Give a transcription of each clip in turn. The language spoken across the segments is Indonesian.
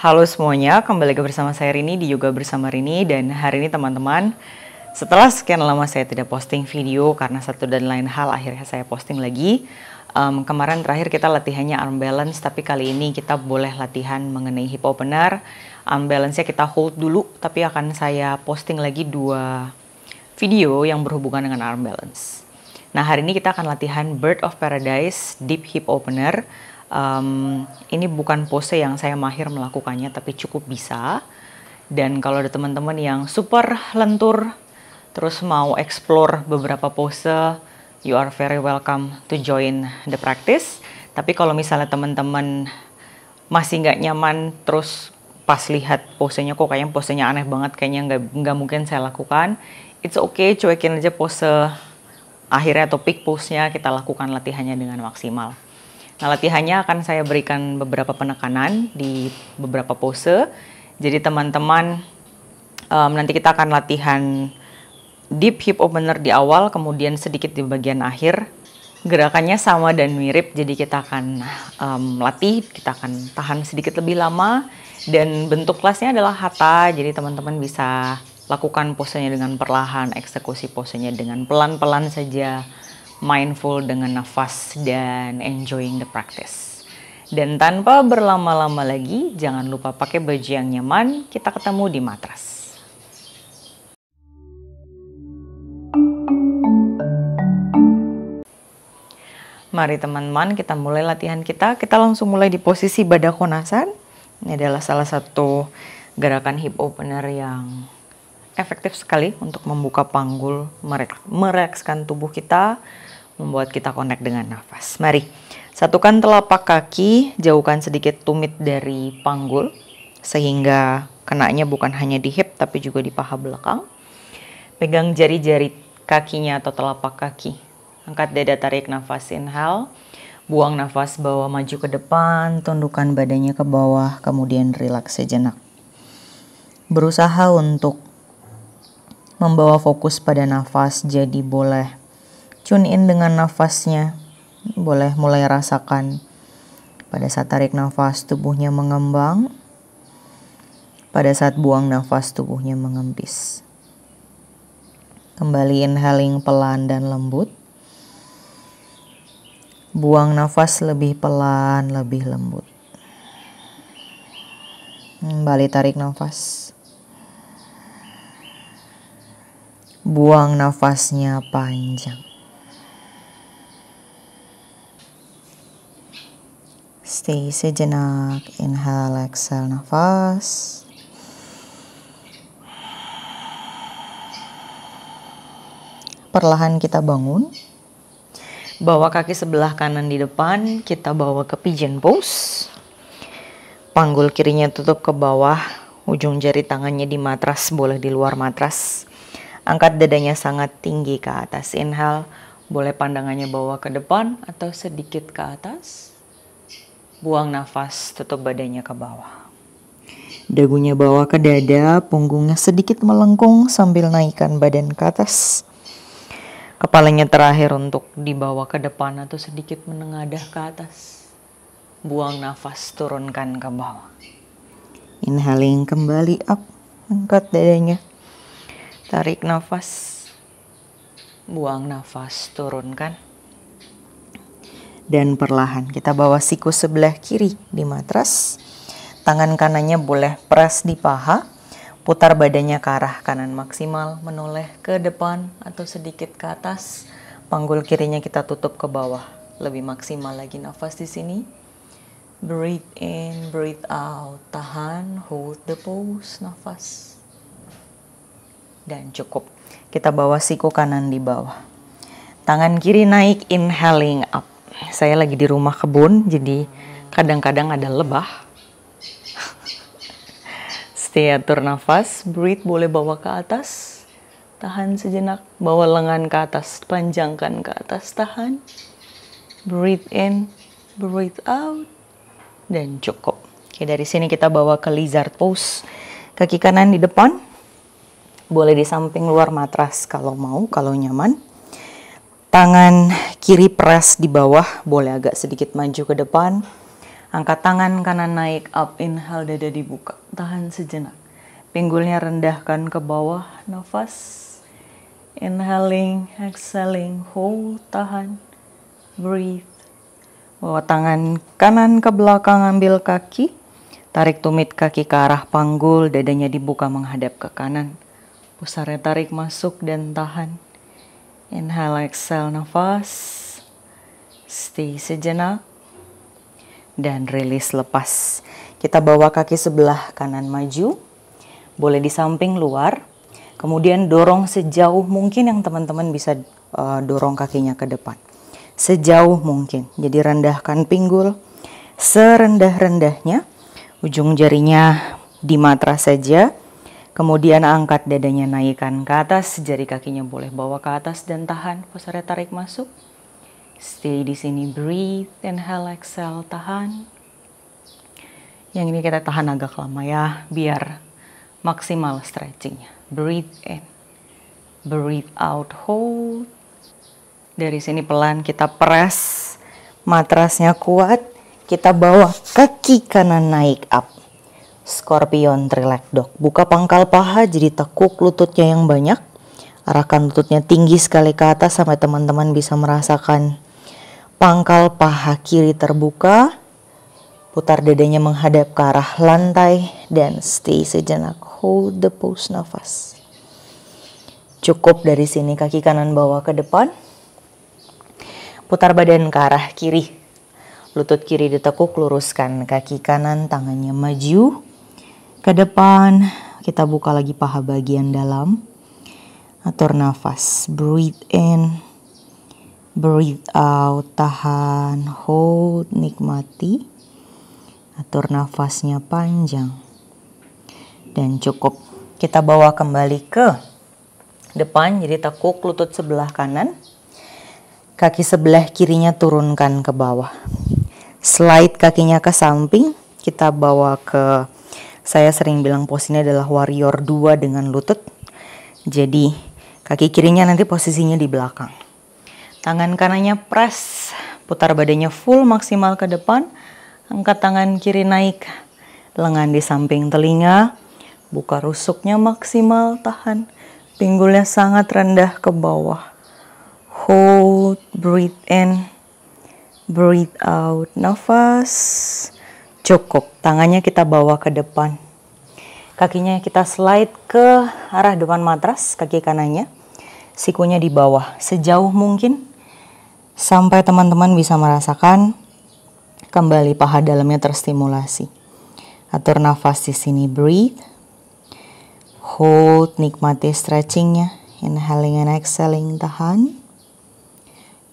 Halo semuanya, kembali lagi bersama saya Rini di Yoga Bersama Rini. Dan hari ini teman-teman, setelah sekian lama saya tidak posting video karena satu dan lain hal, akhirnya saya posting lagi. Kemarin terakhir kita latihannya arm balance, tapi kali ini kita boleh latihan mengenai hip opener. Arm balance-nya kita hold dulu, tapi akan saya posting lagi 2 video yang berhubungan dengan arm balance. Nah, hari ini kita akan latihan Bird of Paradise Deep Hip Opener. Ini bukan pose yang saya mahir melakukannya, tapi cukup bisa. Dan kalau ada teman-teman yang super lentur, terus mau explore beberapa pose, you are very welcome to join the practice. Tapi kalau misalnya teman-teman masih nggak nyaman, terus pas lihat posenya kok kayaknya posenya aneh banget, kayaknya nggak mungkin saya lakukan, it's okay, cuekin aja pose akhirnya atau peak pose-nya, kita lakukan latihannya dengan maksimal. Nah, latihannya akan saya berikan beberapa penekanan di beberapa pose. Jadi teman-teman, nanti kita akan latihan deep hip opener di awal, kemudian sedikit di bagian akhir. Gerakannya sama dan mirip, jadi kita akan latih, kita akan tahan sedikit lebih lama. Dan bentuk kelasnya adalah hatha, jadi teman-teman bisa lakukan posenya dengan perlahan, eksekusi posenya dengan pelan-pelan saja, mindful dengan nafas, dan enjoying the practice. Dan tanpa berlama-lama lagi, jangan lupa pakai baju yang nyaman, kita ketemu di matras. Mari teman-teman, kita mulai latihan kita. Kita langsung mulai di posisi Baddha Konasana. Ini adalah salah satu gerakan hip opener yang efektif sekali untuk membuka panggul, merilekskan tubuh kita, membuat kita connect dengan nafas. Mari, satukan telapak kaki, jauhkan sedikit tumit dari panggul, sehingga kenanya bukan hanya di hip, tapi juga di paha belakang. Pegang jari-jari kakinya atau telapak kaki. Angkat dada, tarik nafas, inhale. Buang nafas, bawa maju ke depan, tundukkan badannya ke bawah, kemudian rileks sejenak. Berusaha untuk membawa fokus pada nafas, jadi boleh tune in dengan nafasnya. Boleh mulai rasakan pada saat tarik nafas tubuhnya mengembang, pada saat buang nafas tubuhnya mengempis. Kembali inhaling pelan dan lembut. Buang nafas lebih pelan, lebih lembut. Kembali tarik nafas. Buang nafasnya panjang. Stay sejenak, inhale, exhale nafas. Perlahan kita bangun. Bawa kaki sebelah kanan di depan, kita bawa ke pigeon pose. Panggul kirinya tutup ke bawah, ujung jari tangannya di matras, boleh di luar matras. Angkat dadanya sangat tinggi ke atas. Inhale, boleh pandangannya bawa ke depan atau sedikit ke atas. Buang nafas, tutup badannya ke bawah. Dagunya bawa ke dada, punggungnya sedikit melengkung sambil naikkan badan ke atas. Kepalanya terakhir untuk dibawa ke depan atau sedikit menengadah ke atas. Buang nafas, turunkan ke bawah. Inhaling kembali up, angkat dadanya. Tarik nafas, buang nafas, turunkan. Dan perlahan kita bawa siku sebelah kiri di matras. Tangan kanannya boleh press di paha. Putar badannya ke arah kanan maksimal, menoleh ke depan atau sedikit ke atas. Panggul kirinya kita tutup ke bawah. Lebih maksimal lagi nafas di sini. Breathe in, breathe out. Tahan, hold the pose, nafas. Dan cukup. Kita bawa siku kanan di bawah. Tangan kiri naik, inhaling up. Saya lagi di rumah kebun, jadi kadang-kadang ada lebah. Stay, atur nafas, breathe, boleh bawa ke atas. Tahan sejenak, bawa lengan ke atas, panjangkan ke atas, tahan. Breathe in, breathe out. Dan cukup. Oke, dari sini kita bawa ke lizard pose. Kaki kanan di depan. Boleh di samping luar matras kalau mau, kalau nyaman. Tangan kiri press di bawah, boleh agak sedikit maju ke depan. Angkat tangan kanan naik up, inhale dada dibuka, tahan sejenak. Pinggulnya rendahkan ke bawah, nafas. Inhaling, exhaling, hold, tahan, breathe. Bawa tangan kanan ke belakang, ambil kaki. Tarik tumit kaki ke arah panggul, dadanya dibuka menghadap ke kanan. Pusarnya tarik masuk dan tahan. Inhale, exhale, nafas. Stay sejenak. Dan rilis, lepas. Kita bawa kaki sebelah kanan maju. Boleh di samping luar. Kemudian dorong sejauh mungkin yang teman-teman bisa dorong kakinya ke depan. Sejauh mungkin. Jadi rendahkan pinggul serendah-rendahnya. Ujung jarinya di matras saja. Kemudian angkat dadanya, naikkan ke atas. Jari kakinya boleh bawa ke atas dan tahan. Pusarnya tarik masuk. Stay di sini, breathe, inhale, exhale, tahan. Yang ini kita tahan agak lama ya, biar maksimal stretchingnya. Breathe in, breathe out, hold. Dari sini pelan kita press, matrasnya kuat. Kita bawa kaki kanan naik up. Scorpion Relax Dog. Buka pangkal paha jadi tekuk lututnya yang banyak. Arahkan lututnya tinggi sekali ke atas sampai teman-teman bisa merasakan pangkal paha kiri terbuka. Putar dadanya menghadap ke arah lantai dan stay sejenak. Hold the pose, nafas. Cukup dari sini, kaki kanan bawa ke depan. Putar badan ke arah kiri. Lutut kiri ditekuk, luruskan kaki kanan, tangannya maju ke depan. Kita buka lagi paha bagian dalam. Atur nafas, breathe in, breathe out, tahan, hold, nikmati. Atur nafasnya panjang. Dan cukup. Kita bawa kembali ke depan, jadi tekuk lutut sebelah kanan. Kaki sebelah kirinya turunkan ke bawah. Slide kakinya ke samping. Kita bawa ke, saya sering bilang posisinya adalah warrior 2 dengan lutut. Jadi kaki kirinya nanti posisinya di belakang. Tangan kanannya press, putar badannya full maksimal ke depan. Angkat tangan kiri naik, lengan di samping telinga. Buka rusuknya maksimal, tahan. Pinggulnya sangat rendah ke bawah. Hold, breathe in, breathe out, nafas. Cukup, tangannya kita bawa ke depan. Kakinya kita slide ke arah depan matras, kaki kanannya. Sikunya di bawah, sejauh mungkin. Sampai teman-teman bisa merasakan kembali paha dalamnya terstimulasi. Atur nafas di sini, breathe. Hold, nikmati stretchingnya. Inhaling and exhaling, tahan.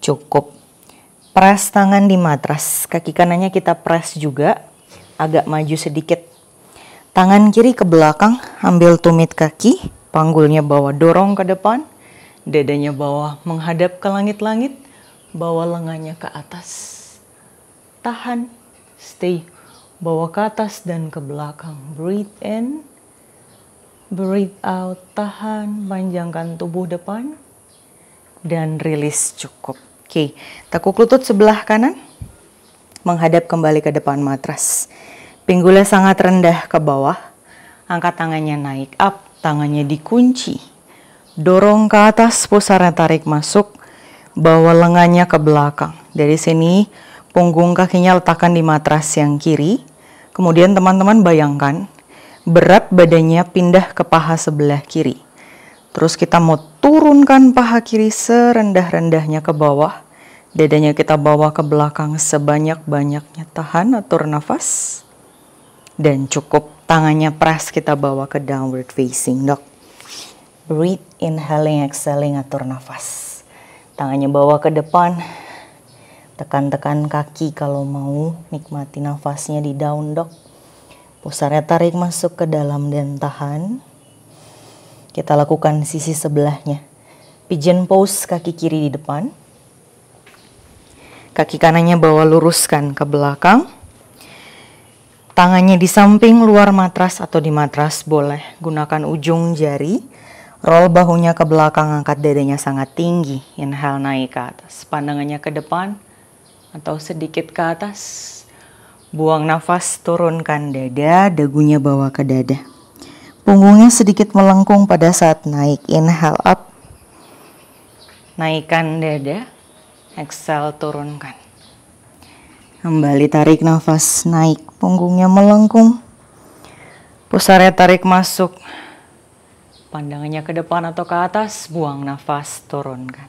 Cukup. Press tangan di matras. Kaki kanannya kita press juga. Agak maju sedikit. Tangan kiri ke belakang. Ambil tumit kaki. Panggulnya bawa dorong ke depan. Dadanya bawa menghadap ke langit-langit. Bawa lengannya ke atas. Tahan. Stay. Bawa ke atas dan ke belakang. Breathe in. Breathe out. Tahan. Panjangkan tubuh depan. Dan rilis, cukup. Oke, tekuk lutut sebelah kanan, menghadap kembali ke depan matras. Pinggulnya sangat rendah ke bawah, angkat tangannya naik up, tangannya dikunci. Dorong ke atas, pusarnya tarik masuk, bawa lengannya ke belakang. Dari sini, punggung kakinya letakkan di matras yang kiri. Kemudian teman-teman bayangkan, berat badannya pindah ke paha sebelah kiri. Terus kita mau turunkan paha kiri serendah-rendahnya ke bawah. Dadanya kita bawa ke belakang sebanyak-banyaknya. Tahan, atur nafas. Dan cukup, tangannya press, kita bawa ke downward facing dog. Breathe, inhaling, exhaling, atur nafas. Tangannya bawa ke depan. Tekan-tekan kaki kalau mau, nikmati nafasnya di down dog. Pusarnya tarik masuk ke dalam dan tahan. Kita lakukan sisi sebelahnya. Pigeon pose, kaki kiri di depan. Kaki kanannya bawa luruskan ke belakang. Tangannya di samping luar matras atau di matras boleh. Gunakan ujung jari. Roll bahunya ke belakang, angkat dadanya sangat tinggi. Inhale naik ke atas. Pandangannya ke depan atau sedikit ke atas. Buang nafas, turunkan dada, dagunya bawa ke dada. Punggungnya sedikit melengkung pada saat naik. Inhale up. Naikkan dada. Exhale, turunkan. Kembali tarik nafas, naik. Punggungnya melengkung. Pusarnya tarik masuk. Pandangannya ke depan atau ke atas. Buang nafas, turunkan.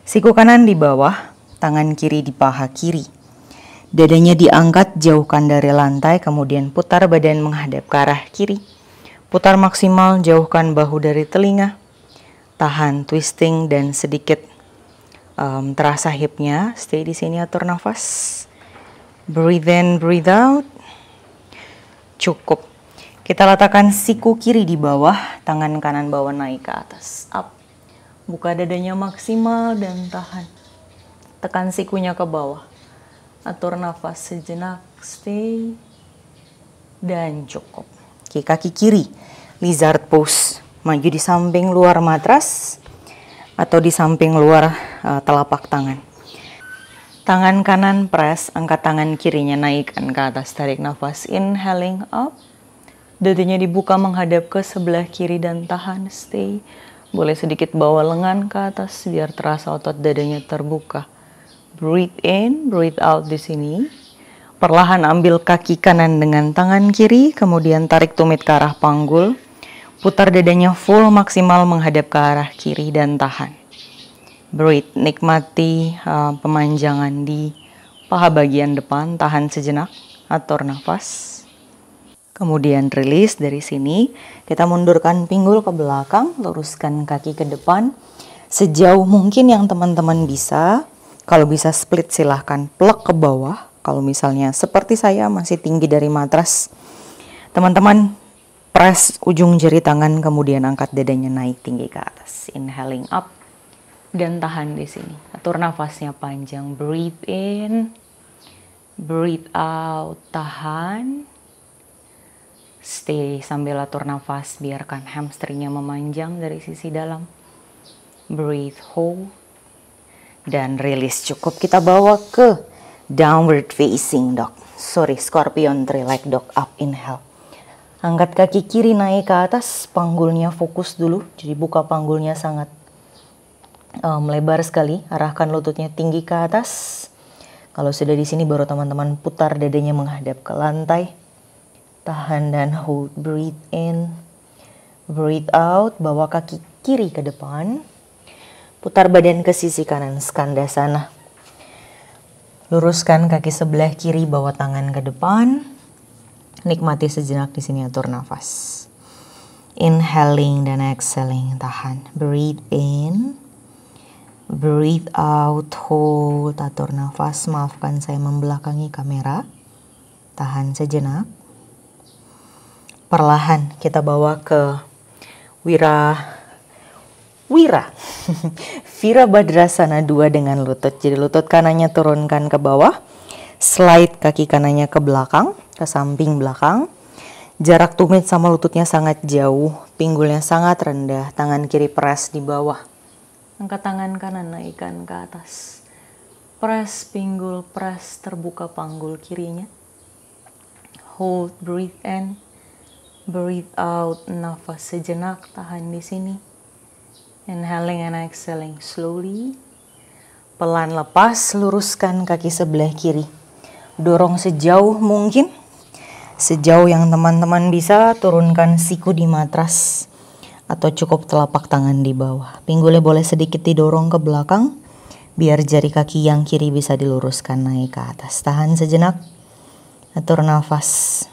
Siku kanan di bawah, tangan kiri di paha kiri. Dadanya diangkat, jauhkan dari lantai, kemudian putar badan menghadap ke arah kiri. Putar maksimal, jauhkan bahu dari telinga. Tahan twisting dan sedikit terasa hipnya. Stay di sini, atur nafas. Breathe in, breathe out. Cukup. Kita letakkan siku kiri di bawah, tangan kanan bawa naik ke atas. Up. Buka dadanya maksimal dan tahan. Tekan sikunya ke bawah. Atur nafas sejenak, stay, dan cukup. Kaki kiri, lizard pose. Maju di samping luar matras atau di samping luar telapak tangan. Tangan kanan press, angkat tangan kirinya naikkan ke atas, tarik nafas, inhaling up. Dadanya dibuka menghadap ke sebelah kiri dan tahan, stay. Boleh sedikit bawa lengan ke atas biar terasa otot dadanya terbuka. Breathe in, breathe out di sini. Perlahan ambil kaki kanan dengan tangan kiri, kemudian tarik tumit ke arah panggul. Putar dadanya full maksimal menghadap ke arah kiri dan tahan. Breathe, nikmati pemanjangan di paha bagian depan, tahan sejenak, atur nafas. Kemudian release dari sini. Kita mundurkan pinggul ke belakang, luruskan kaki ke depan. Sejauh mungkin yang teman-teman bisa. Kalau bisa split silahkan plek ke bawah. Kalau misalnya seperti saya masih tinggi dari matras, teman-teman press ujung jari tangan kemudian angkat dadanya naik tinggi ke atas. Inhaling up dan tahan di sini. Atur nafasnya panjang. Breathe in, breathe out, tahan. Stay sambil atur nafas, biarkan hamstringnya memanjang dari sisi dalam. Breathe, hold. Dan release. Cukup. Kita bawa ke downward facing dog. Scorpion three-leg dog. Up, inhale. Angkat kaki kiri naik ke atas. Panggulnya fokus dulu. Jadi buka panggulnya sangat melebar sekali. Arahkan lututnya tinggi ke atas. Kalau sudah di sini baru teman-teman putar dadanya menghadap ke lantai. Tahan dan hold. Breathe in. Breathe out. Bawa kaki kiri ke depan. Putar badan ke sisi kanan, skandasana. Luruskan kaki sebelah kiri, bawa tangan ke depan. Nikmati sejenak di sini, atur nafas. Inhaling dan exhaling, tahan. Breathe in. Breathe out, hold, atur nafas. Maafkan saya membelakangi kamera. Tahan sejenak. Perlahan kita bawa ke Virabhadrasana 2 dengan lutut. Jadi lutut kanannya turunkan ke bawah. Slide kaki kanannya ke belakang, ke samping belakang. Jarak tumit sama lututnya sangat jauh. Pinggulnya sangat rendah. Tangan kiri press di bawah. Angkat tangan kanan, naikkan ke atas. Press pinggul, press terbuka panggul kirinya. Hold, breathe in. Breathe out, nafas sejenak, tahan di sini. Inhaling and exhaling slowly. Pelan lepas, luruskan kaki sebelah kiri. Dorong sejauh mungkin. Sejauh yang teman-teman bisa, turunkan siku di matras. Atau cukup telapak tangan di bawah. Pinggulnya boleh sedikit didorong ke belakang. Biar jari kaki yang kiri bisa diluruskan naik ke atas. Tahan sejenak. Atur nafas.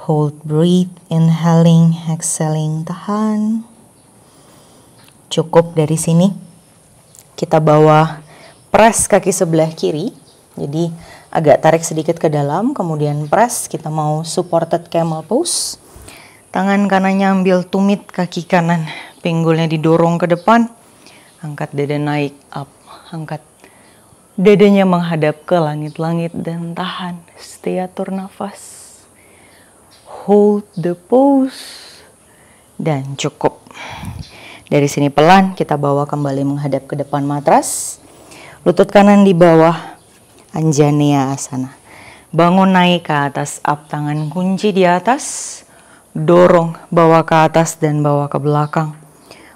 Hold, breathe, inhaling, exhaling, tahan. Cukup dari sini. Kita bawa press kaki sebelah kiri. Jadi agak tarik sedikit ke dalam, kemudian press. Kita mau supported camel pose. Tangan kanannya ambil tumit kaki kanan. Pinggulnya didorong ke depan. Angkat dada naik, up. Angkat dadanya menghadap ke langit-langit dan tahan. Stay, atur nafas. Hold the pose. Dan cukup. Dari sini pelan kita bawa kembali menghadap ke depan matras. Lutut kanan di bawah, Anjaneyasana. Bangun naik ke atas, up, tangan kunci di atas, dorong, bawa ke atas dan bawa ke belakang.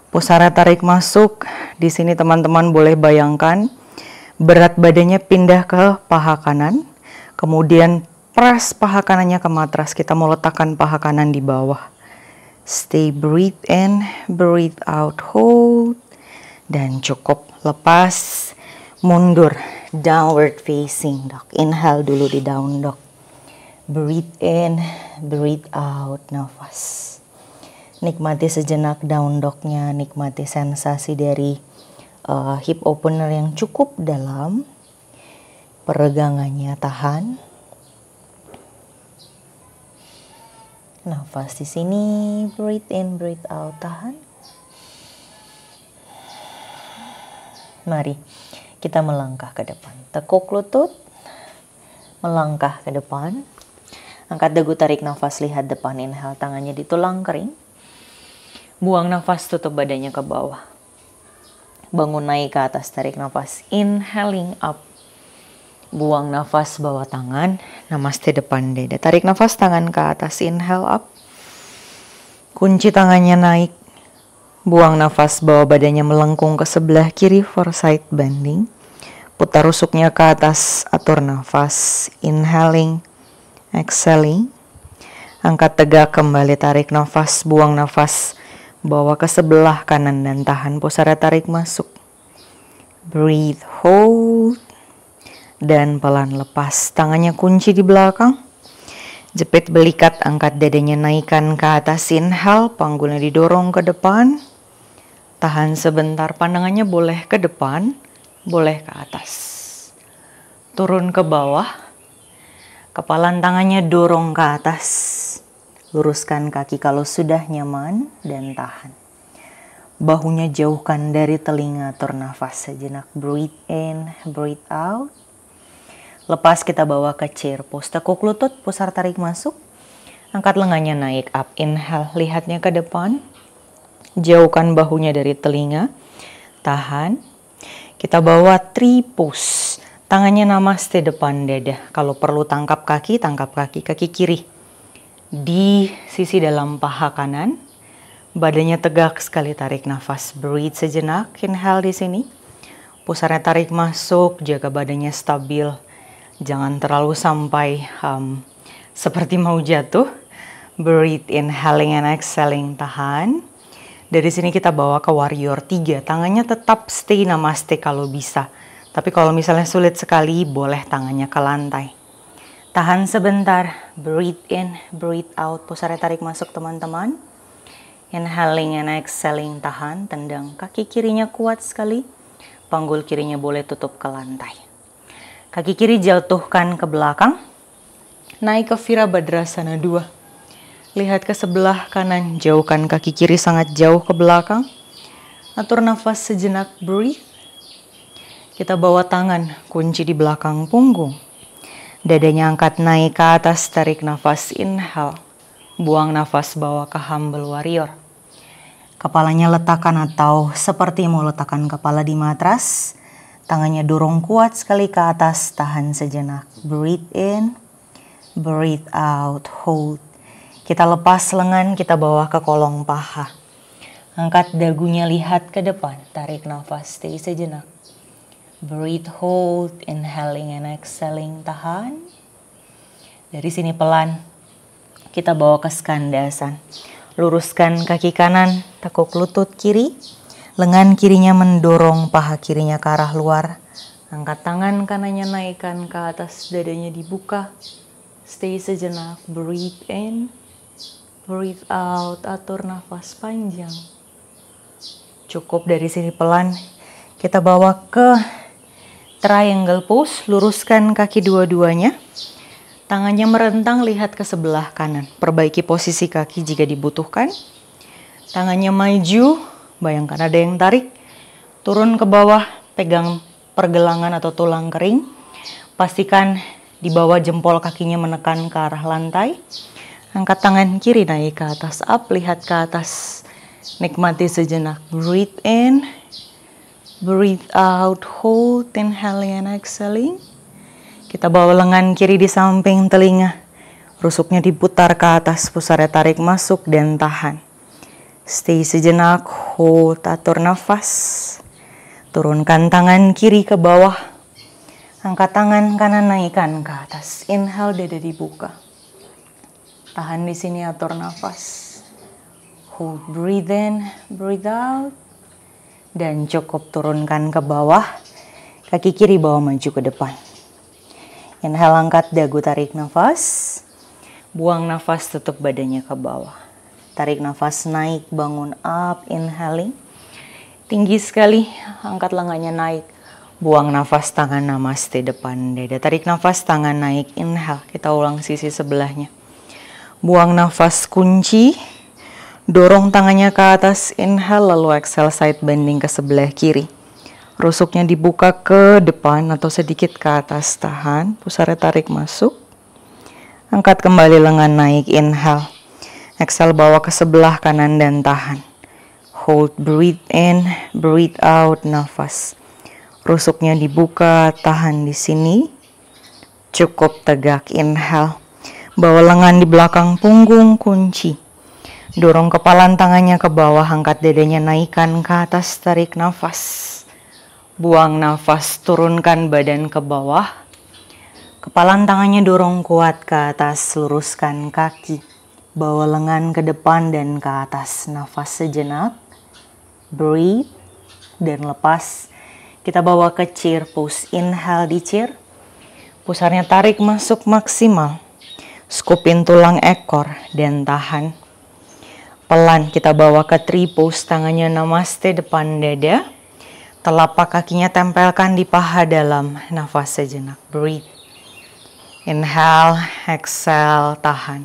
Pusara tarik masuk. Di sini teman-teman boleh bayangkan berat badannya pindah ke paha kanan, kemudian press paha kanannya ke matras. Kita mau letakkan paha kanan di bawah. Stay, breathe in, breathe out, hold, dan cukup. Lepas, mundur. Downward facing dog. Inhale dulu di down dog. Breathe in, breathe out, nafas. Nikmati sejenak down dognya, nikmati sensasi dari hip opener yang cukup dalam. Peregangannya tahan. Nafas di sini, breathe in, breathe out, tahan. Mari kita melangkah ke depan. Tekuk lutut, melangkah ke depan. Angkat dagu, tarik nafas, lihat depan. Inhale, tangannya di tulang kering. Buang nafas, tutup badannya ke bawah. Bangun naik ke atas, tarik nafas. Inhaling up. Buang nafas, bawa tangan. Namaste depan dada. Tarik nafas, tangan ke atas. Inhale up. Kunci tangannya naik. Buang nafas, bawa badannya melengkung ke sebelah kiri for side bending. Putar rusuknya ke atas, atur nafas. Inhaling, exhaling. Angkat tegak kembali, tarik nafas, buang nafas. Bawa ke sebelah kanan dan tahan. Pusara tarik masuk. Breathe, hold. Dan pelan lepas. Tangannya kunci di belakang. Jepit belikat, angkat dadanya naikkan ke atas. Inhale, panggulnya didorong ke depan. Tahan sebentar, pandangannya boleh ke depan, boleh ke atas. Turun ke bawah. Kepalan tangannya dorong ke atas. Luruskan kaki kalau sudah nyaman dan tahan. Bahunya jauhkan dari telinga, atur nafas sejenak. Breathe in, breathe out. Lepas kita bawa ke chair pose. Tekuk lutut, pusar tarik masuk. Angkat lengannya naik, up. Inhale, lihatnya ke depan. Jauhkan bahunya dari telinga. Tahan. Kita bawa tree pose. Tangannya namaste depan dada. Kalau perlu tangkap kaki kaki kiri. Di sisi dalam paha kanan. Badannya tegak sekali, tarik nafas. Breathe sejenak. Inhale di sini. Pusarnya tarik masuk, jaga badannya stabil. Jangan terlalu sampai seperti mau jatuh. Breathe, inhaling and exhaling, tahan. Dari sini kita bawa ke warrior 3. Tangannya tetap stay namaste kalau bisa. Tapi kalau misalnya sulit sekali, boleh tangannya ke lantai. Tahan sebentar. Breathe in, breathe out. Pusarnya tarik masuk teman-teman. Inhaling and exhaling, tahan. Tendang kaki kirinya kuat sekali. Panggul kirinya boleh tutup ke lantai. Kaki kiri jatuhkan ke belakang. Naik ke Virabhadrasana 2. Lihat ke sebelah kanan, jauhkan kaki kiri sangat jauh ke belakang. Atur nafas sejenak, breathe. Kita bawa tangan, kunci di belakang punggung. Dadanya angkat naik ke atas, tarik nafas, inhale. Buang nafas, bawa ke humble warrior. Kepalanya letakkan atau seperti mau letakkan kepala di matras. Tangannya dorong kuat sekali ke atas, tahan sejenak. Breathe in, breathe out, hold. Kita lepas lengan, kita bawa ke kolong paha. Angkat dagunya, lihat ke depan. Tarik nafas, stay sejenak. Breathe, hold, inhaling and exhaling, tahan. Dari sini pelan, kita bawa ke Skandasana. Luruskan kaki kanan, tekuk lutut kiri. Lengan kirinya mendorong paha kirinya ke arah luar. Angkat tangan kanannya, naikkan ke atas, dadanya dibuka. Stay sejenak, breathe in. Breathe out, atur nafas panjang. Cukup dari sini pelan. Kita bawa ke triangle pose, luruskan kaki dua-duanya. Tangannya merentang, lihat ke sebelah kanan. Perbaiki posisi kaki jika dibutuhkan. Tangannya maju, bayangkan ada yang tarik. Turun ke bawah, pegang pergelangan atau tulang kering. Pastikan di bawah jempol kakinya menekan ke arah lantai. Angkat tangan kiri naik ke atas, up, lihat ke atas. Nikmati sejenak. Breathe in, breathe out, hold, inhaling and exhaling. Kita bawa lengan kiri di samping telinga. Rusuknya diputar ke atas, pusarnya tarik masuk dan tahan. Stay sejenak, hold, atur nafas. Turunkan tangan kiri ke bawah. Angkat tangan kanan, naikkan ke atas. Inhale, dada dibuka. Tahan di sini, atur nafas. Hold, breathe in, breathe out. Dan cukup turunkan ke bawah. Kaki kiri bawa maju ke depan. Inhale, angkat dagu, tarik nafas. Buang nafas, tutup badannya ke bawah. Tarik nafas, naik, bangun, up, inhaling. Tinggi sekali, angkat lengannya naik. Buang nafas, tangan namaste depan dada. Tarik nafas, tangan naik, inhale. Kita ulang sisi sebelahnya. Buang nafas, kunci. Dorong tangannya ke atas, inhale, lalu exhale, side bending ke sebelah kiri. Rusuknya dibuka ke depan atau sedikit ke atas, tahan. Pusarnya tarik masuk. Angkat kembali lengan naik, inhale. Exhale, bawa ke sebelah kanan dan tahan. Hold, breathe in, breathe out, nafas. Rusuknya dibuka, tahan di sini. Cukup tegak, inhale. Bawa lengan di belakang punggung, kunci. Dorong kepalan tangannya ke bawah, angkat dadanya naikkan ke atas, tarik nafas. Buang nafas, turunkan badan ke bawah. Kepalan tangannya dorong kuat ke atas, luruskan kaki. Bawa lengan ke depan dan ke atas, nafas sejenak. Breathe dan lepas. Kita bawa ke chair pose, inhale di chair. Pusarnya tarik masuk maksimal. Skupin tulang ekor dan tahan. Pelan kita bawa ke tree pose, tangannya namaste depan dada. Telapak kakinya tempelkan di paha dalam, nafas sejenak. Breathe. Inhale, exhale, tahan.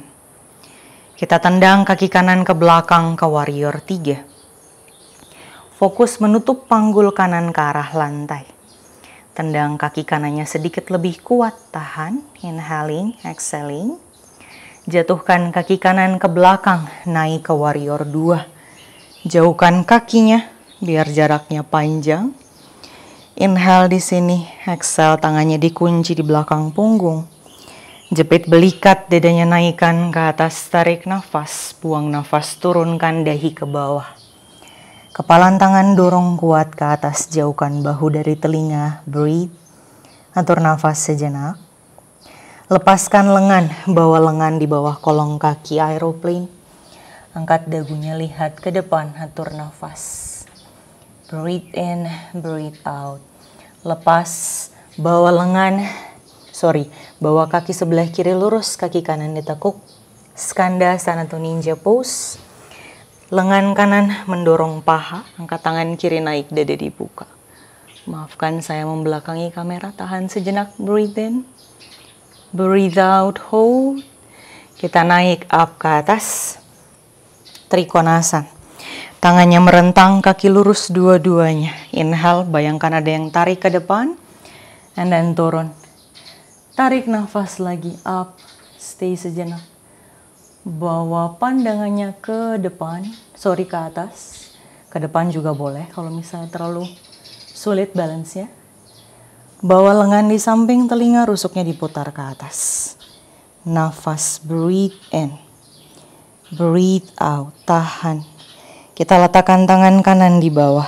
Kita tendang kaki kanan ke belakang ke warrior 3. Fokus menutup panggul kanan ke arah lantai. Tendang kaki kanannya sedikit lebih kuat, tahan. Inhaling, exhaling. Jatuhkan kaki kanan ke belakang, naik ke warrior 2. Jauhkan kakinya biar jaraknya panjang. Inhale di sini, exhale, tangannya dikunci di belakang punggung. Jepit belikat, dadanya naikkan ke atas, tarik nafas, buang nafas, turunkan dahi ke bawah. Kepalan tangan dorong kuat ke atas, jauhkan bahu dari telinga, breathe. Atur nafas sejenak. Lepaskan lengan, bawa lengan di bawah kolong kaki aeroplane. Angkat dagunya, lihat ke depan, atur nafas. Breathe in, breathe out. Lepas, bawa kaki sebelah kiri lurus, kaki kanan ditekuk. Skandasana atau ninja pose. Lengan kanan mendorong paha, angkat tangan kiri naik, dada dibuka. Maafkan saya membelakangi kamera, tahan sejenak, breathe in. Breathe out, hold. Kita naik up ke atas. Trikonasana. Tangannya merentang, kaki lurus dua-duanya. Inhale, bayangkan ada yang tarik ke depan. And then turun. Tarik nafas lagi, up. Stay sejenak. Bawa pandangannya ke depan. Ke atas. Ke depan juga boleh kalau misalnya terlalu sulit balance-nya. Bawa lengan di samping telinga, rusuknya diputar ke atas. Nafas, breathe in. Breathe out, tahan. Kita letakkan tangan kanan di bawah.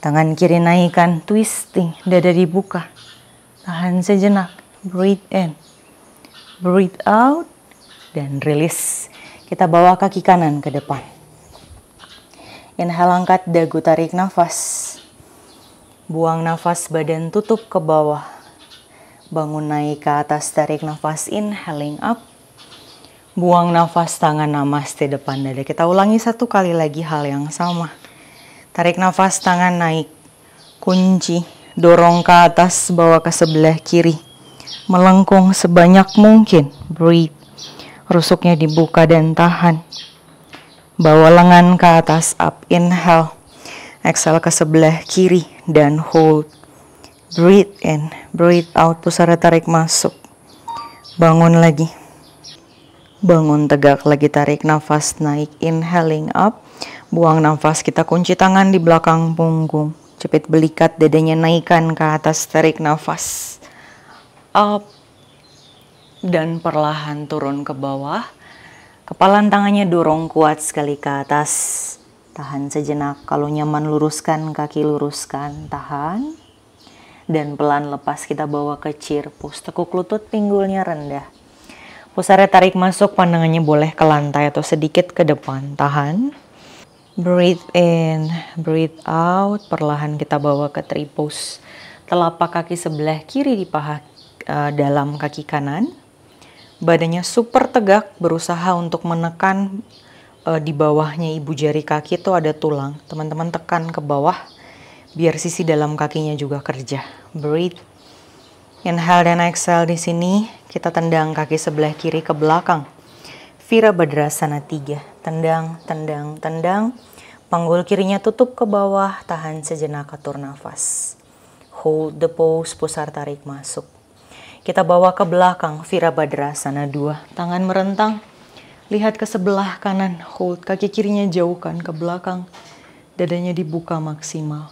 Tangan kiri naikkan, twisting, dada dibuka. Tahan sejenak, breathe in. Breathe out, dan release. Kita bawa kaki kanan ke depan. Inhale, angkat dagu, tarik nafas. Buang nafas, badan tutup ke bawah. Bangun naik ke atas, tarik nafas, inhaling up. Buang nafas, tangan namaste depan dada. Kita ulangi satu kali lagi hal yang sama. Tarik nafas, tangan naik. Kunci, dorong ke atas, bawa ke sebelah kiri. Melengkung sebanyak mungkin. Breathe. Rusuknya dibuka dan tahan. Bawa lengan ke atas, up, inhale. Exhale ke sebelah kiri dan hold. Breathe in, breathe out, pusarnya tarik masuk. Bangun lagi. Bangun tegak lagi, tarik nafas, naik, inhaling up. Buang nafas, kita kunci tangan di belakang punggung. Jepit belikat, dadanya naikkan ke atas, tarik nafas. up, dan perlahan turun ke bawah. Kepalan tangannya dorong kuat sekali ke atas. Tahan sejenak, kalau nyaman luruskan kaki, luruskan, tahan. Dan pelan lepas, kita bawa ke chair pose. Tekuk lutut, pinggulnya rendah. Pusarnya tarik masuk, pandangannya boleh ke lantai atau sedikit ke depan. Tahan. Breathe in, breathe out. Perlahan kita bawa ke tree pose. Telapak kaki sebelah kiri di paha dalam kaki kanan. Badannya super tegak, berusaha untuk menekan di bawahnya ibu jari kaki itu ada tulang. Teman-teman tekan ke bawah biar sisi dalam kakinya juga kerja. Breathe. Inhale dan exhale di sini. Kita tendang kaki sebelah kiri ke belakang. Virabhadrasana 3. Tendang, tendang, tendang. Panggul kirinya tutup ke bawah. Tahan sejenak, atur nafas. Hold the pose, pusar tarik masuk. Kita bawa ke belakang, Virabhadrasana 2. Tangan merentang, lihat ke sebelah kanan, hold. Kaki kirinya jauhkan ke belakang, dadanya dibuka maksimal.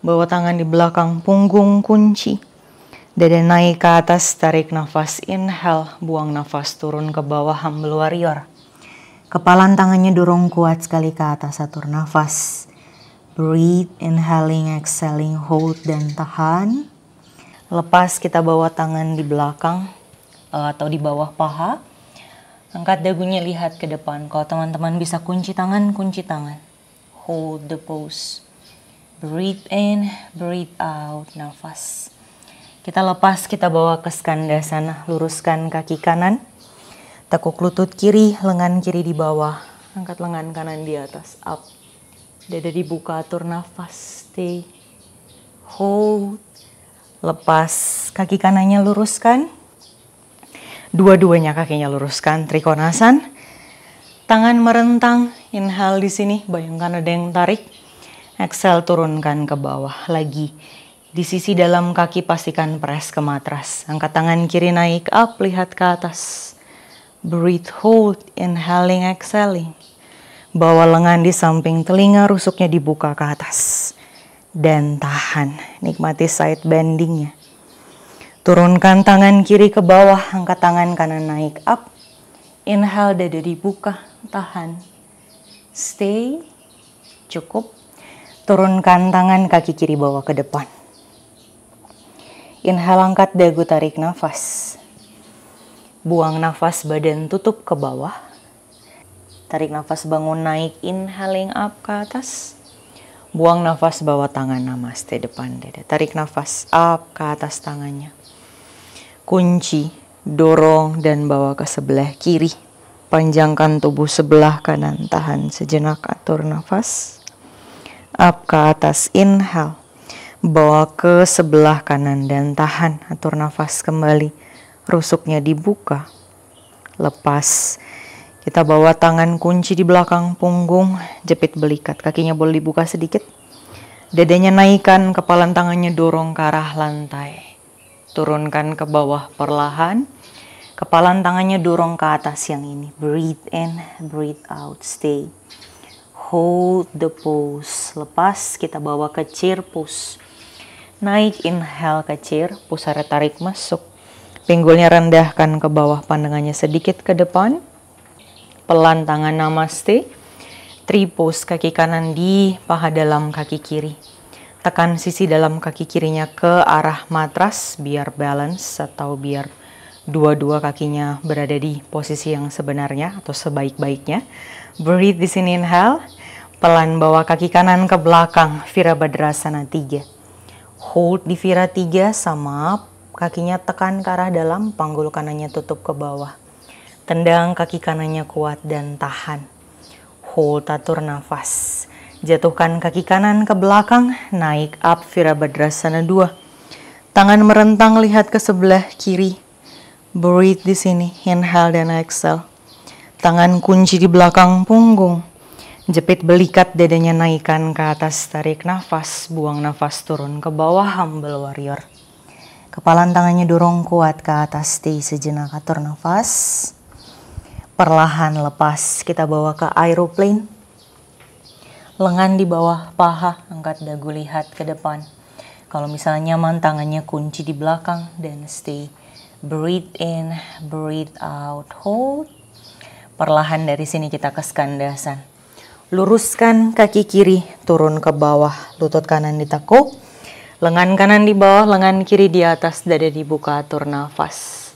Bawa tangan di belakang, punggung kunci. Dada naik ke atas, tarik nafas, inhale, buang nafas, turun ke bawah, humble warrior. Kepalan tangannya dorong kuat sekali ke atas, atur nafas. Breathe, inhaling, exhaling, hold dan tahan. Lepas, kita bawa tangan di belakang atau di bawah paha. Angkat dagunya, lihat ke depan. Kalau teman-teman bisa kunci tangan, kunci tangan. Hold the pose. Breathe in, breathe out, nafas. Kita lepas, kita bawa ke skandasana. Luruskan kaki kanan. Tekuk lutut kiri, lengan kiri di bawah. Angkat lengan kanan di atas, up. Dada dibuka, atur nafas. Stay. Hold. Lepas, kaki kanannya luruskan. Dua-duanya kakinya luruskan, Trikonasan. Tangan merentang, inhale di sini, bayangkan ada yang tarik. Exhale, turunkan ke bawah lagi. Di sisi dalam kaki pastikan press ke matras. Angkat tangan kiri naik up, lihat ke atas. Breathe, hold, inhaling, exhaling. Bawa lengan di samping telinga, rusuknya dibuka ke atas. Dan tahan, nikmati side bendingnya. Turunkan tangan kiri ke bawah, angkat tangan kanan naik up. Inhale, dada dibuka, tahan. Stay, cukup. Turunkan tangan kaki kiri bawa ke depan. Inhale, angkat dagu, tarik nafas. Buang nafas, badan tutup ke bawah. Tarik nafas, bangun naik, inhaling up ke atas. Buang nafas, bawa tangan namaste depan dada. Tarik nafas up ke atas tangannya. Kunci, dorong dan bawa ke sebelah kiri. Panjangkan tubuh sebelah kanan, tahan sejenak, atur nafas. Up ke atas, inhale. Bawa ke sebelah kanan dan tahan, atur nafas kembali. Rusuknya dibuka. Lepas. Kita bawa tangan kunci di belakang punggung, jepit belikat, kakinya boleh dibuka sedikit. Dadanya naikkan, kepalan tangannya dorong ke arah lantai. Turunkan ke bawah perlahan. Kepalan tangannya dorong ke atas yang ini. Breathe in, breathe out, stay. Hold the pose. Lepas, kita bawa ke chair pose. Naik, inhale ke chair, pusarnya tarik masuk. Pinggulnya rendahkan ke bawah, pandangannya sedikit ke depan. Pelan tangan namaste. Tree pose, kaki kanan di paha dalam kaki kiri. Tekan sisi dalam kaki kirinya ke arah matras biar balance atau biar dua-dua kakinya berada di posisi yang sebenarnya atau sebaik-baiknya. Breathe di sini, inhale. Pelan bawa kaki kanan ke belakang, Virabhadrasana 3. Hold di Vira 3 sama kakinya tekan ke arah dalam, panggul kanannya tutup ke bawah. Tendang kaki kanannya kuat dan tahan. Hold, atur nafas. Jatuhkan kaki kanan ke belakang, naik up Virabhadrasana 2. Tangan merentang, lihat ke sebelah kiri. Breathe di sini, inhale dan exhale. Tangan kunci di belakang punggung. Jepit belikat, dadanya naikkan ke atas, tarik nafas, buang nafas, turun ke bawah, humble warrior. Kepalan tangannya dorong kuat ke atas, stay sejenak, atur nafas. Perlahan lepas, kita bawa ke aeroplane. Lengan di bawah paha, angkat dagu, lihat ke depan. Kalau misalnya nyaman, tangannya kunci di belakang dan stay. Breathe in, breathe out, hold. Perlahan dari sini kita ke skandasan. Luruskan kaki kiri, turun ke bawah, lutut kanan ditekuk. Lengan kanan di bawah, lengan kiri di atas, dada dibuka, atur nafas.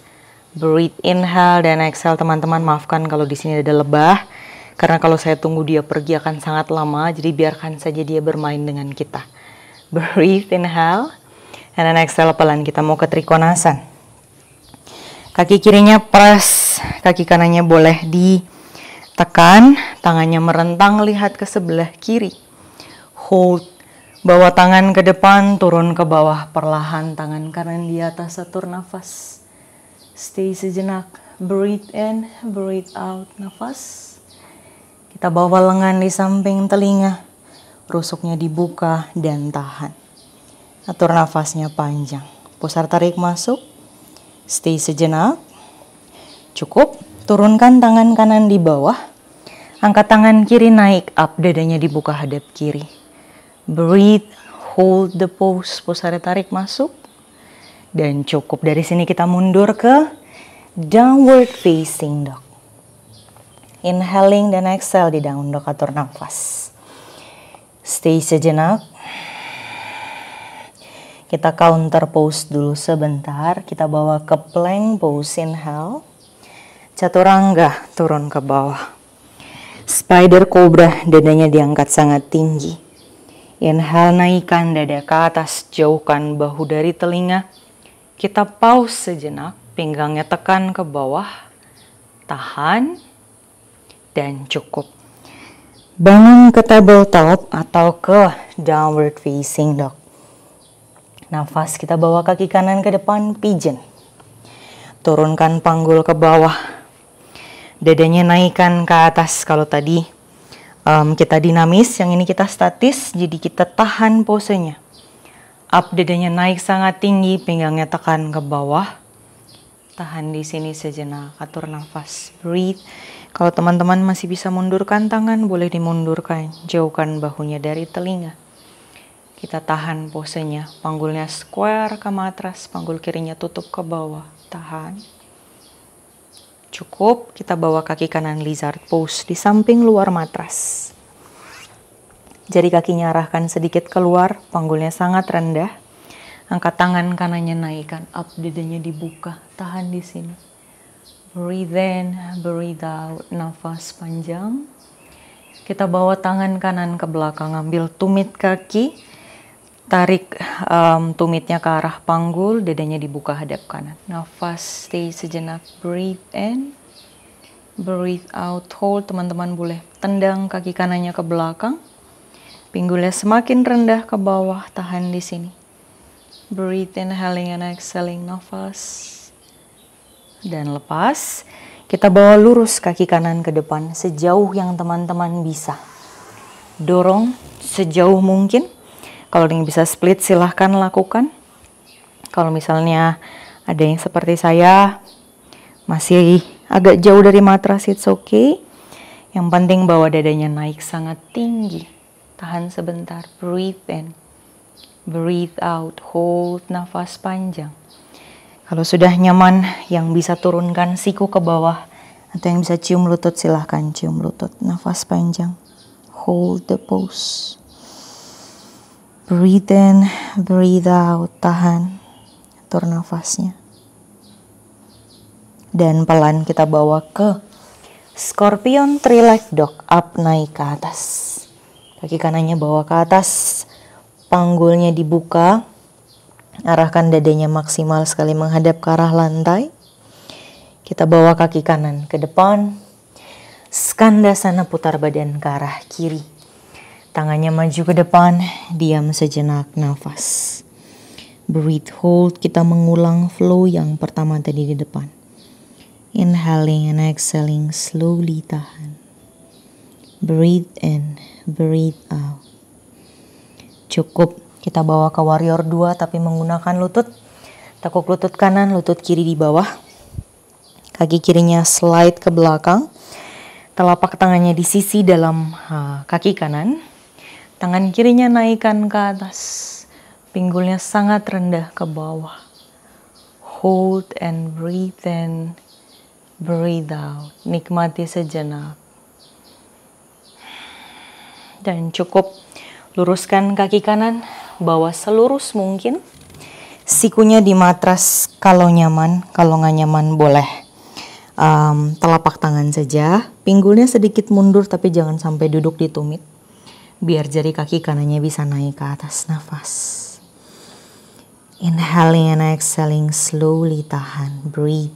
Breathe inhale dan exhale teman-teman. Maafkan kalau di sini ada lebah. Karena kalau saya tunggu dia pergi akan sangat lama, jadi biarkan saja dia bermain dengan kita. Breathe inhale and then exhale pelan. Kita mau ke trikonasana. Kaki kirinya press, kaki kanannya boleh ditekan, tangannya merentang lihat ke sebelah kiri. Hold, bawa tangan ke depan, turun ke bawah perlahan, tangan kanan di atas, atur nafas. Stay sejenak, breathe in, breathe out, nafas. Kita bawa lengan di samping telinga. Rusuknya dibuka dan tahan. Atur nafasnya panjang. Pusar tarik masuk. Stay sejenak. Cukup. Turunkan tangan kanan di bawah. Angkat tangan kiri naik up. Dadanya dibuka hadap kiri. Breathe. Hold the pose. Pusar tarik masuk. Dan cukup. Dari sini kita mundur ke downward facing dog. Inhaling dan exhale di down dog. Atur nafas. Stay sejenak. Kita counter pose dulu sebentar. Kita bawa ke plank pose. Inhale. Chaturanga turun ke bawah. Spider cobra, dadanya diangkat sangat tinggi. Inhale, naikkan dada ke atas, jauhkan bahu dari telinga. Kita pause sejenak, pinggangnya tekan ke bawah. Tahan. Dan cukup. Bangun ke tabletop atau ke downward facing dog. Nafas, kita bawa kaki kanan ke depan, pigeon. Turunkan panggul ke bawah. Dadanya naikkan ke atas. Kalau tadi kita dinamis, yang ini kita statis, jadi kita tahan posenya. Up, dadanya naik sangat tinggi, pinggangnya tekan ke bawah. Tahan di sini sejenak, atur nafas, breathe. Kalau teman-teman masih bisa mundurkan tangan, boleh dimundurkan. Jauhkan bahunya dari telinga. Kita tahan posenya. Panggulnya square ke matras, panggul kirinya tutup ke bawah. Tahan. Cukup, kita bawa kaki kanan lizard pose di samping luar matras. Jari kakinya arahkan sedikit keluar, panggulnya sangat rendah. Angkat tangan kanannya naikkan, up, dadanya dibuka. Tahan di sini. Breathe in, breathe out, nafas panjang. Kita bawa tangan kanan ke belakang, ambil tumit kaki. Tarik tumitnya ke arah panggul, dadanya dibuka hadap kanan. Nafas, stay sejenak, breathe in, breathe out, hold. Teman-teman boleh tendang kaki kanannya ke belakang. Pinggulnya semakin rendah ke bawah, tahan di sini. Breathe, inhaling and exhaling, nafas. Dan lepas, kita bawa lurus kaki kanan ke depan sejauh yang teman-teman bisa. Dorong sejauh mungkin. Kalau yang bisa split silahkan lakukan. Kalau misalnya ada yang seperti saya masih agak jauh dari matras, it's okay. Yang penting bawa dadanya naik sangat tinggi. Tahan sebentar, breathe in, breathe out, hold nafas panjang. Kalau sudah nyaman, yang bisa turunkan siku ke bawah atau yang bisa cium lutut silahkan cium lutut. Nafas panjang, hold the pose. Breathe in, breathe out, tahan, atur nafasnya. Dan pelan kita bawa ke Scorpion Three-Leg Dog, up naik ke atas. Kaki kanannya bawa ke atas, panggulnya dibuka. Arahkan dadanya maksimal sekali menghadap ke arah lantai. Kita bawa kaki kanan ke depan. Skandasana, putar badan ke arah kiri. Tangannya maju ke depan, diam sejenak, nafas. Breathe, hold, kita mengulang flow yang pertama tadi di depan. Inhaling and exhaling, slowly tahan. Breathe in, breathe out. Cukup. Kita bawa ke warrior 2 tapi menggunakan lutut. Tekuk lutut kanan, lutut kiri di bawah. Kaki kirinya slide ke belakang. Telapak tangannya di sisi dalam kaki kanan. Tangan kirinya naikkan ke atas. Pinggulnya sangat rendah ke bawah. Hold and breathe in, breathe out. Nikmati sejenak. Dan cukup luruskan kaki kanan, bawa selurus mungkin. Sikunya di matras kalau nyaman, kalau nggak nyaman boleh telapak tangan saja. Pinggulnya sedikit mundur tapi jangan sampai duduk di tumit. Biar jari kaki kanannya bisa naik ke atas. Nafas. Inhaling and exhaling slowly, tahan, breathe.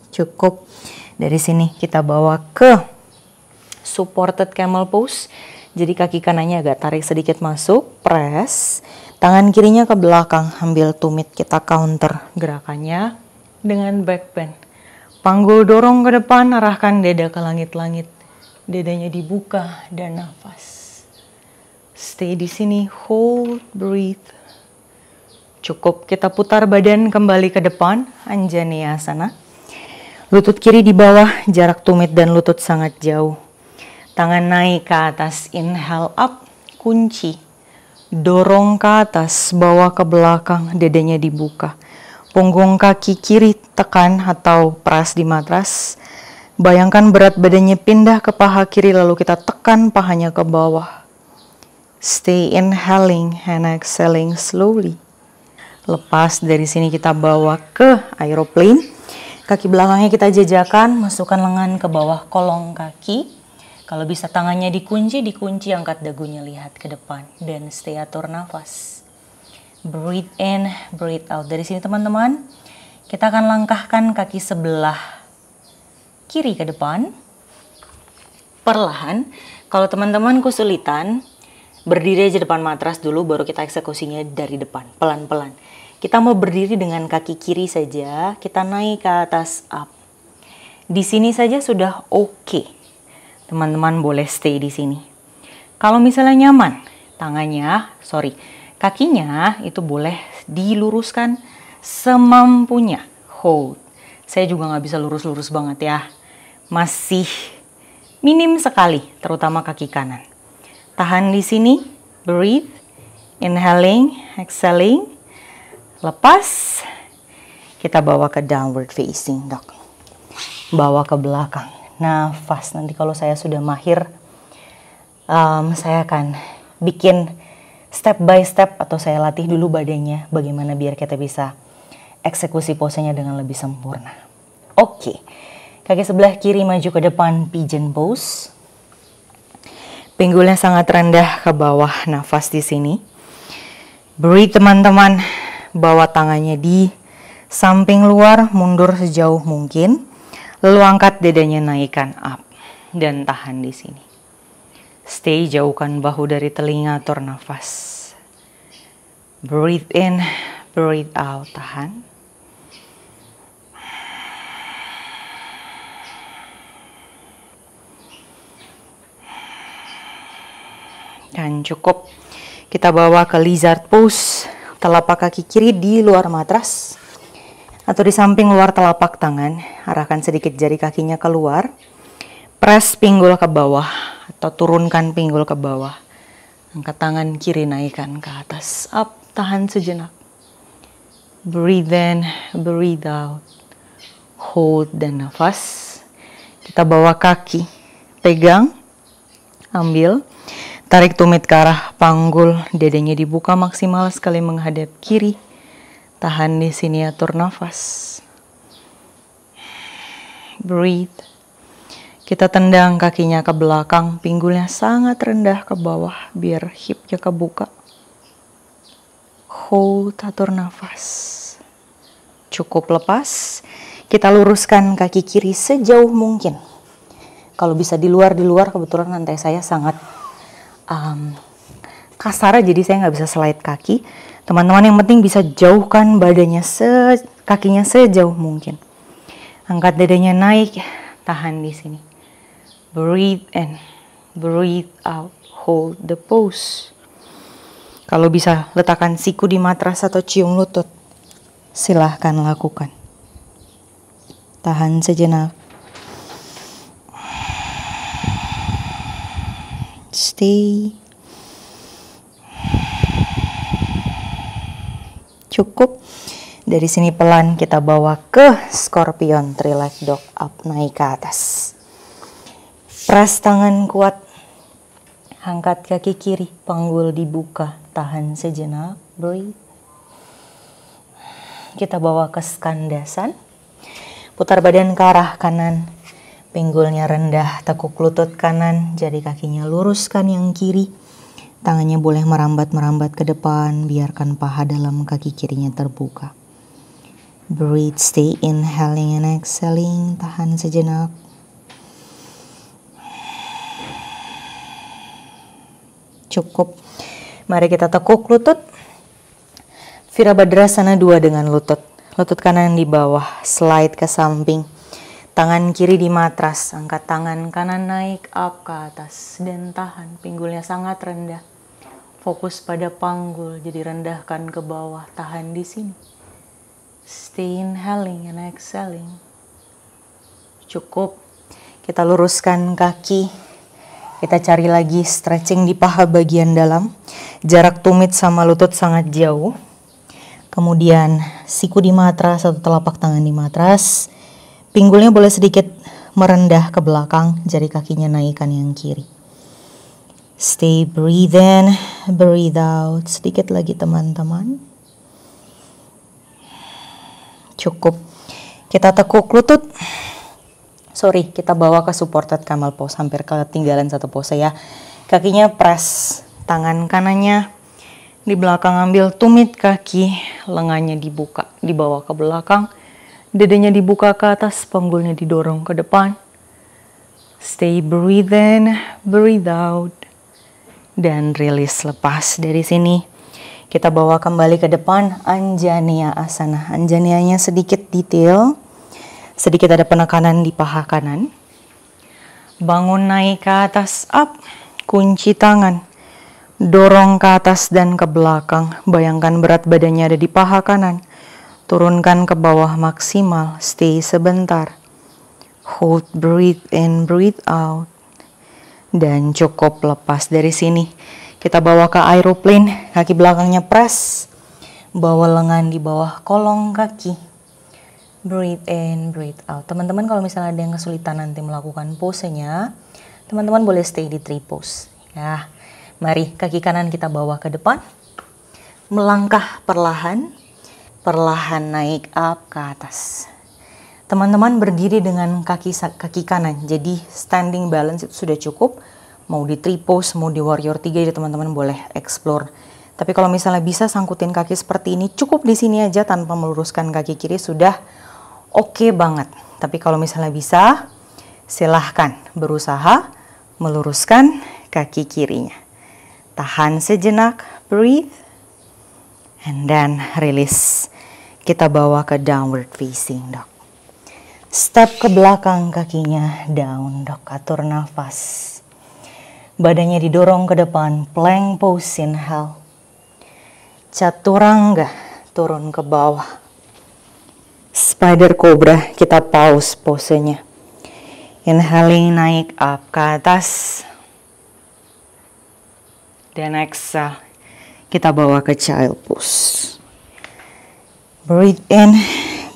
Cukup. Dari sini kita bawa ke supported camel pose. Jadi kaki kanannya agak tarik sedikit masuk, press. Tangan kirinya ke belakang, ambil tumit, kita counter gerakannya dengan back bend. Panggul dorong ke depan, arahkan dada ke langit-langit. Dadanya dibuka dan nafas. Stay di sini, hold, breathe. Cukup, kita putar badan kembali ke depan, Anjaneyasana. Lutut kiri di bawah, jarak tumit dan lutut sangat jauh. Tangan naik ke atas, inhale up, kunci. Dorong ke atas, bawa ke belakang, dadanya dibuka. Punggung kaki kiri tekan atau press di matras. Bayangkan berat badannya pindah ke paha kiri lalu kita tekan pahanya ke bawah. Stay inhaling and exhaling slowly. Lepas dari sini kita bawa ke aeroplane. Kaki belakangnya kita jajakan, masukkan lengan ke bawah kolong kaki. Kalau bisa tangannya dikunci, angkat dagunya lihat ke depan. Dan stay atur nafas. Breathe in, breathe out. Dari sini teman-teman, kita akan langkahkan kaki sebelah kiri ke depan. Perlahan, kalau teman-teman kesulitan, berdiri aja depan matras dulu, baru kita eksekusinya dari depan, pelan-pelan. Kita mau berdiri dengan kaki kiri saja, kita naik ke atas, up. Di sini saja sudah oke. Teman-teman boleh stay di sini. Kalau misalnya nyaman, kakinya itu boleh diluruskan semampunya. Hold. Saya juga nggak bisa lurus-lurus banget ya. Masih minim sekali, terutama kaki kanan. Tahan di sini, breathe, inhaling, exhaling. Lepas, kita bawa ke downward facing dog. Bawa ke belakang. Nafas. Nanti kalau saya sudah mahir, saya akan bikin step by step atau saya latih dulu badannya. Bagaimana biar kita bisa eksekusi posenya dengan lebih sempurna. Oke. Kaki sebelah kiri maju ke depan, pigeon pose. Pinggulnya sangat rendah ke bawah. Nafas di sini. Breathe teman-teman. Bawa tangannya di samping luar, mundur sejauh mungkin. Lalu angkat dadanya, naikkan up. Dan tahan di sini. Stay, jauhkan bahu dari telinga, atur nafas. Breathe in, breathe out, tahan. Dan cukup. Kita bawa ke lizard pose. Telapak kaki kiri di luar matras atau di samping luar telapak tangan. Arahkan sedikit jari kakinya keluar. Press pinggul ke bawah atau turunkan pinggul ke bawah. Angkat tangan kiri, naikkan ke atas. Up, tahan sejenak. Breathe in, breathe out. Hold dan nafas. Kita bawa kaki. Pegang. Ambil. Tarik tumit ke arah panggul, dadanya dibuka maksimal sekali menghadap kiri. Tahan di sini, atur nafas. Breathe. Kita tendang kakinya ke belakang, pinggulnya sangat rendah ke bawah biar hipnya kebuka. Hold, atur nafas. Cukup, lepas. Kita luruskan kaki kiri sejauh mungkin. Kalau bisa di luar, kebetulan lantai saya sangat kasar, jadi saya nggak bisa slide kaki. Teman-teman yang penting bisa jauhkan badannya, kakinya sejauh mungkin. Angkat dadanya naik, tahan di sini. Breathe in, breathe out, hold the pose. Kalau bisa letakkan siku di matras atau cium lutut, silahkan lakukan. Tahan sejenak. stay. Cukup. Dari sini pelan kita bawa ke Scorpion, 3 leg dog up, naik ke atas. Press tangan kuat. Angkat kaki kiri, panggul dibuka, tahan sejenak, breathe. Kita bawa ke Skandasana. Putar badan ke arah kanan. Pinggulnya rendah, tekuk lutut kanan, jari kakinya luruskan yang kiri. Tangannya boleh merambat-merambat ke depan, biarkan paha dalam kaki kirinya terbuka. Breathe, stay inhaling and exhaling, tahan sejenak. Cukup. Mari kita tekuk lutut. Virabhadrasana 2 dengan lutut. Lutut kanan di bawah, slide ke samping. Tangan kiri di matras, angkat tangan kanan naik up ke atas dan tahan. Pinggulnya sangat rendah. Fokus pada panggul, jadi rendahkan ke bawah, tahan di sini. Stay inhaling and exhaling. Cukup. Kita luruskan kaki. Kita cari lagi stretching di paha bagian dalam. Jarak tumit sama lutut sangat jauh. Kemudian siku di matras atau telapak tangan di matras. Pinggulnya boleh sedikit merendah ke belakang, jari kakinya naikkan yang kiri. Stay, breathe in, breathe out. Sedikit lagi teman-teman. Cukup. Kita tekuk lutut. Kita bawa ke supported camel pose. Hampir ketinggalan satu pose ya. Kakinya press, tangan kanannya di belakang, ambil tumit kaki, lengannya dibuka, dibawa ke belakang. Dadanya dibuka ke atas, panggulnya didorong ke depan. Stay, breathe in, breathe out. Dan release, lepas dari sini. Kita bawa kembali ke depan, Anjaneya Asana. Anjaneyanya sedikit detail. Sedikit ada penekanan di paha kanan. Bangun naik ke atas, up. Kunci tangan. Dorong ke atas dan ke belakang. Bayangkan berat badannya ada di paha kanan. Turunkan ke bawah maksimal, stay sebentar. Hold, breathe in, breathe out. Dan cukup, lepas dari sini. Kita bawa ke aeroplane, kaki belakangnya press. Bawa lengan di bawah kolong kaki. Breathe in, breathe out. Teman-teman kalau misalnya ada yang kesulitan nanti melakukan posenya, teman-teman boleh stay di 3 pose. Ya, mari kaki kanan kita bawa ke depan. Melangkah perlahan. Perlahan naik up ke atas. Teman-teman berdiri dengan kaki kanan. Jadi standing balance itu sudah cukup. Mau di 3 pose, mau di warrior 3, jadi teman-teman boleh explore. Tapi kalau misalnya bisa sangkutin kaki seperti ini, cukup di sini aja tanpa meluruskan kaki kiri sudah oke banget. Tapi kalau misalnya bisa, silahkan berusaha meluruskan kaki kirinya. Tahan sejenak, breathe. And then release. Kita bawa ke downward facing dog. Step ke belakang kakinya, down dog. Atur nafas. Badannya didorong ke depan, plank pose, inhale. Chaturanga, turun ke bawah. Spider cobra, kita pause posenya. Inhaling naik up ke atas. Dan exhale. Kita bawa ke child pose. Breathe in,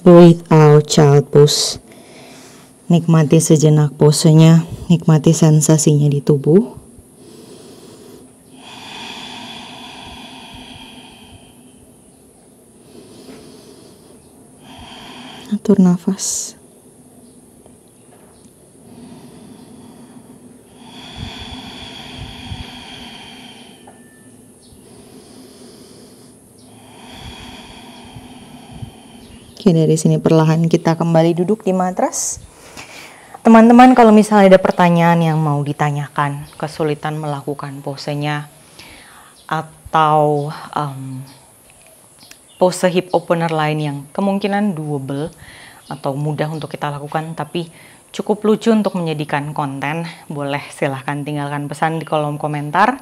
breathe out, child pose. Nikmati sejenak posenya, nikmati sensasinya di tubuh. Atur nafas. Oke, dari sini perlahan kita kembali duduk di matras. Teman-teman kalau misalnya ada pertanyaan yang mau ditanyakan, kesulitan melakukan posenya, atau pose hip opener lain yang kemungkinan doable atau mudah untuk kita lakukan tapi cukup lucu untuk menjadikan konten, boleh silahkan tinggalkan pesan di kolom komentar.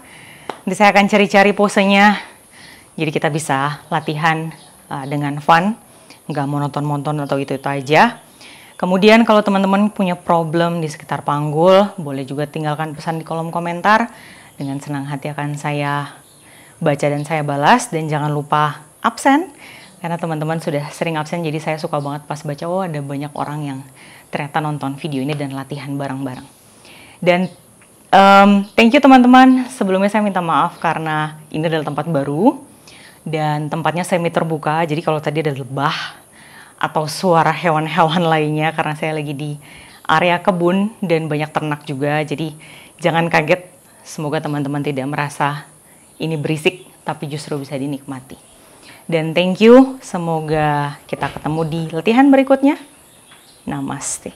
Nanti saya akan cari-cari posenya, jadi kita bisa latihan dengan fun. Nggak monoton-monoton atau itu aja. Kemudian kalau teman-teman punya problem di sekitar panggul, boleh juga tinggalkan pesan di kolom komentar. dengan senang hati akan saya baca dan saya balas. Dan jangan lupa absen, karena teman-teman sudah sering absen, jadi saya suka banget pas baca, oh ada banyak orang yang ternyata nonton video ini dan latihan bareng-bareng. Dan thank you teman-teman. Sebelumnya saya minta maaf karena ini adalah tempat baru dan tempatnya semi terbuka. Jadi kalau tadi ada lebah atau suara hewan-hewan lainnya, karena saya lagi di area kebun dan banyak ternak juga. Jadi jangan kaget. Semoga teman-teman tidak merasa ini berisik, tapi justru bisa dinikmati. Dan thank you. Semoga kita ketemu di latihan berikutnya. Namaste.